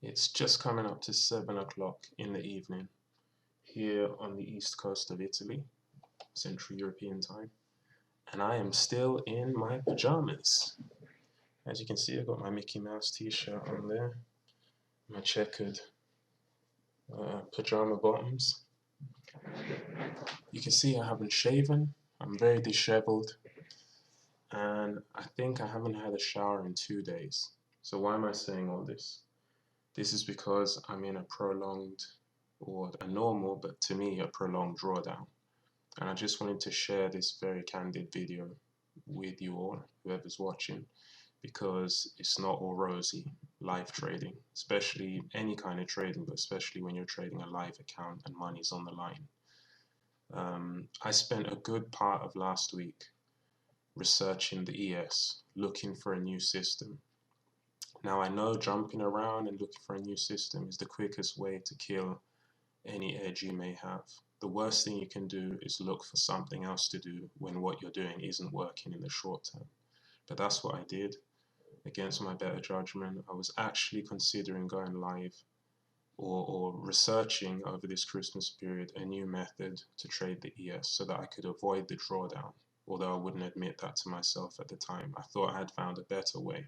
It's just coming up to 7 o'clock in the evening here on the east coast of Italy, Central European time, and I am still in my pajamas. As you can see, I've got my Mickey Mouse t-shirt on there, my checkered pajama bottoms. You can see I haven't shaven, I'm very disheveled, and I think I haven't had a shower in 2 days. So why am I saying all this? This is because I'm in a prolonged, or a normal, but to me a prolonged drawdown. And I just wanted to share this very candid video with you all, whoever's watching, because it's not all rosy live trading, especially any kind of trading, but especially when you're trading a live account and money's on the line. I spent a good part of last week researching the ES, looking for a new system. Now I know jumping around and looking for a new system is the quickest way to kill any edge you may have. The worst thing you can do is look for something else to do when what you're doing isn't working in the short term. But that's what I did. Against my better judgment, I was actually considering going live or researching over this Christmas period a new method to trade the ES so that I could avoid the drawdown, although I wouldn't admit that to myself at the time. I thought I had found a better way.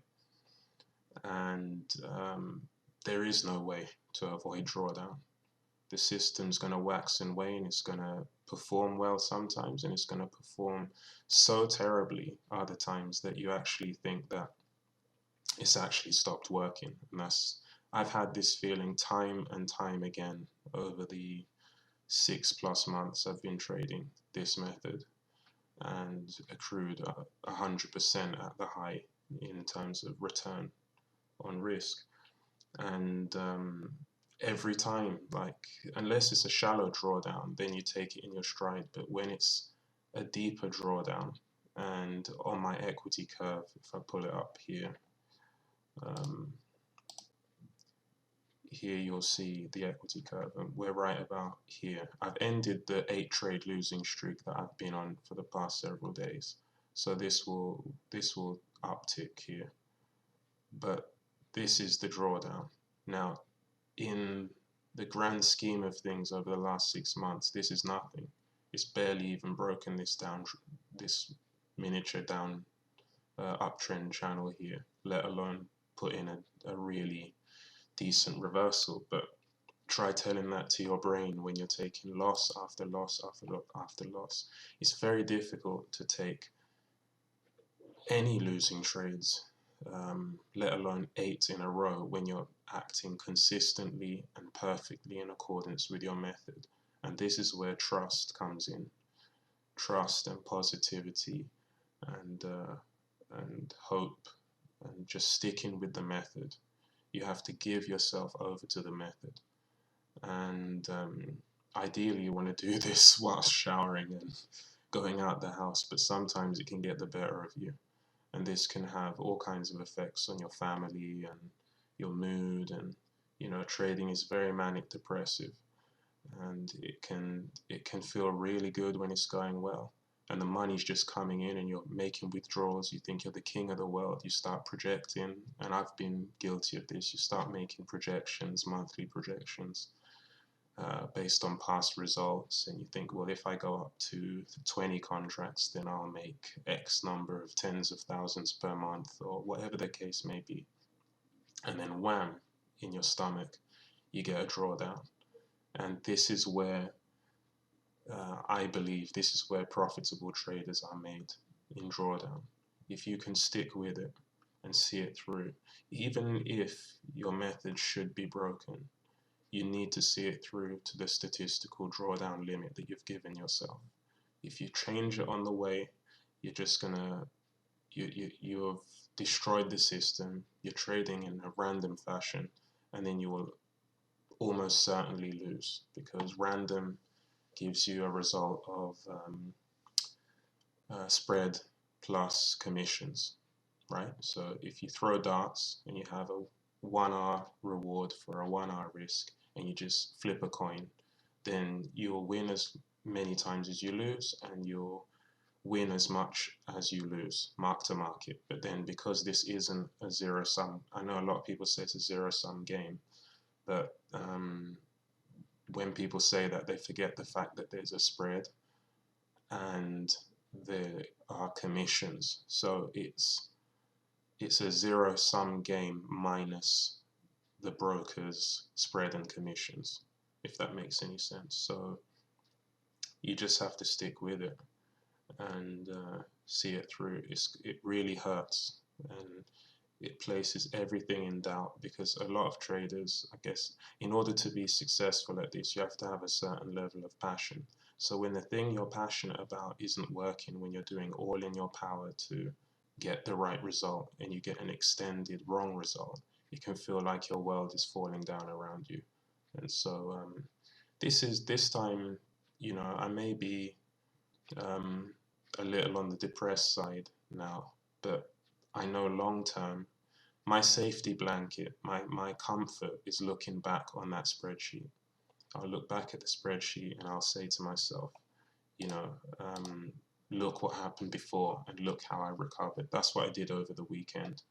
And there is no way to avoid drawdown. The system's going to wax and wane, it's going to perform well sometimes, and it's going to perform so terribly other times that you actually think that it's actually stopped working. And I've had this feeling time and time again over the 6+ months I've been trading this method, and accrued 100% at the high in terms of return on risk. And every time, like, unless it's a shallow drawdown, then you take it in your stride. But when it's a deeper drawdown, and on my equity curve, if I pull it up here, here you'll see the equity curve, and we're right about here. I've ended the 8-trade losing streak that I've been on for the past several days, so this will uptick here, but this is the drawdown. Now, in the grand scheme of things over the last 6 months, this is nothing. It's barely even broken this miniature down uptrend channel here, let alone put in a really decent reversal. But try telling that to your brain when you're taking loss after loss after loss. It's very difficult to take any losing trades, let alone 8 in a row, when you're acting consistently and perfectly in accordance with your method. And this is where trust comes in. Trust and positivity and hope, and just sticking with the method. You have to give yourself over to the method. And ideally you want to do this whilst showering and going out the house, but sometimes it can get the better of you. And this can have all kinds of effects on your family and your mood, and trading is very manic depressive, and it can feel really good when it's going well, and the money's just coming in and you're making withdrawals. You think you're the king of the world. You start projecting, and I've been guilty of this. You start making projections, monthly projections, based on past results, and you think, well, if I go up to 20 contracts, then I'll make X number of tens of thousands per month, or whatever the case may be. And then wham, in your stomach, you get a drawdown. And this is where I believe this is where profitable traders are made, in drawdown. If you can stick with it and see it through, even if your method should be broken, you need to see it through to the statistical drawdown limit that you've given yourself. If you change it on the way, you're just gonna, you have destroyed the system. You're trading in a random fashion, and then you will almost certainly lose, because random gives you a result of spread plus commissions, right? So if you throw darts and you have a 1R reward for a 1R risk, and you just flip a coin, then you'll win as many times as you lose, and you'll win as much as you lose, mark to market. But then, because this isn't a zero sum, I know a lot of people say it's a zero sum game, But when people say that, they forget the fact that there's a spread and there are commissions. So it's a zero-sum game minus the broker's spread and commissions, if that makes any sense. So you just have to stick with it and see it through. It really hurts, and it places everything in doubt, because a lot of traders, I guess, in order to be successful at this, you have to have a certain level of passion. So when the thing you're passionate about isn't working, when you're doing all in your power to get the right result and you get an extended wrong result, it can feel like your world is falling down around you. And so this time, I may be a little on the depressed side now, but I know long term, my safety blanket, my comfort is looking back on that spreadsheet. I'll look back at the spreadsheet and I'll say to myself, you know, look what happened before and look how I recovered. That's what I did over the weekend.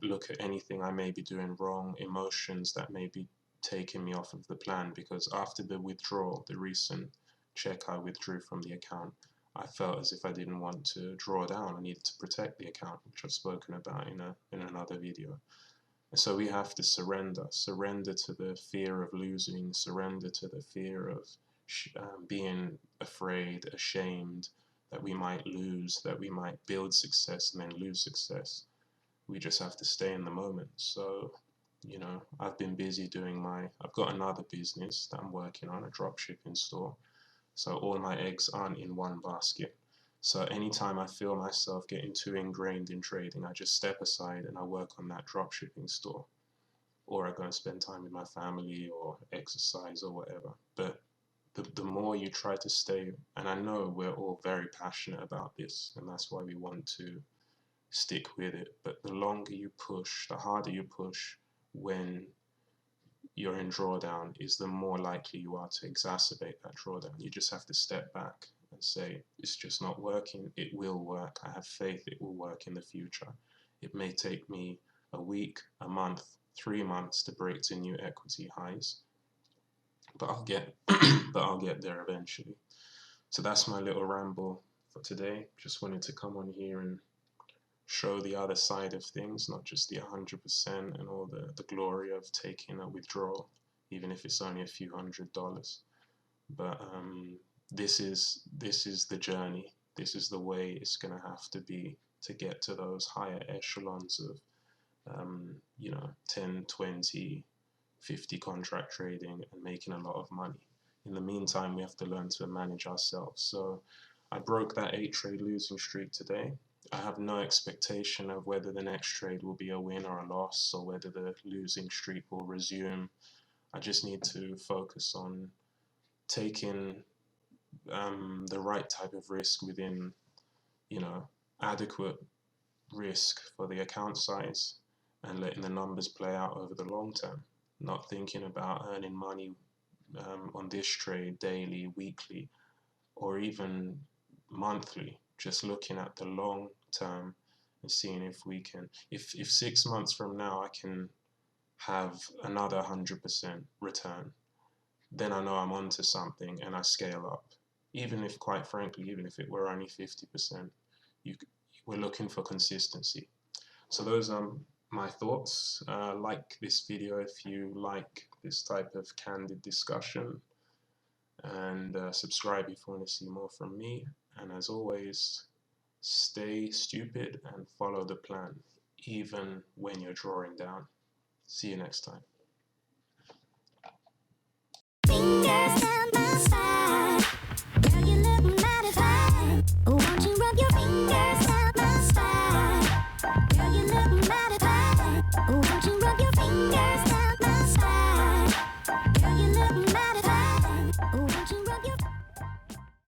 Look at anything I may be doing wrong, emotions that may be taking me off of the plan, because after the withdrawal, the recent check I withdrew from the account, I felt as if I didn't want to draw down. I needed to protect the account, which I've spoken about in another video. And so we have to surrender to the fear of losing, surrender to the fear of being afraid, ashamed that we might lose, that we might build success and then lose success. We just have to stay in the moment. So, I've been busy I've got another business that I'm working on, a drop shipping store. So all my eggs aren't in one basket. So anytime I feel myself getting too ingrained in trading, I just step aside and I work on that drop shipping store. Or I go and spend time with my family or exercise or whatever. But the more you try to stay, and I know we're all very passionate about this, and that's why we want to stick with it. But the longer you push, the harder you push when you're in drawdown, is the more likely you are to exacerbate that drawdown. You just have to step back and say, it's just not working. It will work. I have faith it will work in the future. It may take me a week, a month, 3 months to break to new equity highs, but I'll get there eventually. So that's my little ramble for today. Just wanted to come on here and show the other side of things, not just the 100% and all the glory of taking a withdrawal, even if it's only a few $100s. But this is the journey. This is the way it's going to have to be to get to those higher echelons of 10, 20, 50 contract trading and making a lot of money. In the meantime, we have to learn to manage ourselves. So I broke that 8-trade losing streak today. I have no expectation of whether the next trade will be a win or a loss, or whether the losing streak will resume. I just need to focus on taking the right type of risk within, adequate risk for the account size, and letting the numbers play out over the long term. Not thinking about earning money on this trade daily, weekly, or even monthly. Just looking at the long term and seeing if we can, if 6 months from now I can have another 100% return, then I know I'm onto something and I scale up. Even if, quite frankly, even if it were only 50%, we're looking for consistency. So those are my thoughts. Like this video if you like this type of candid discussion, and subscribe if you want to see more from me. And as always, stay stupid and follow the plan, even when you're drawing down. See you next time.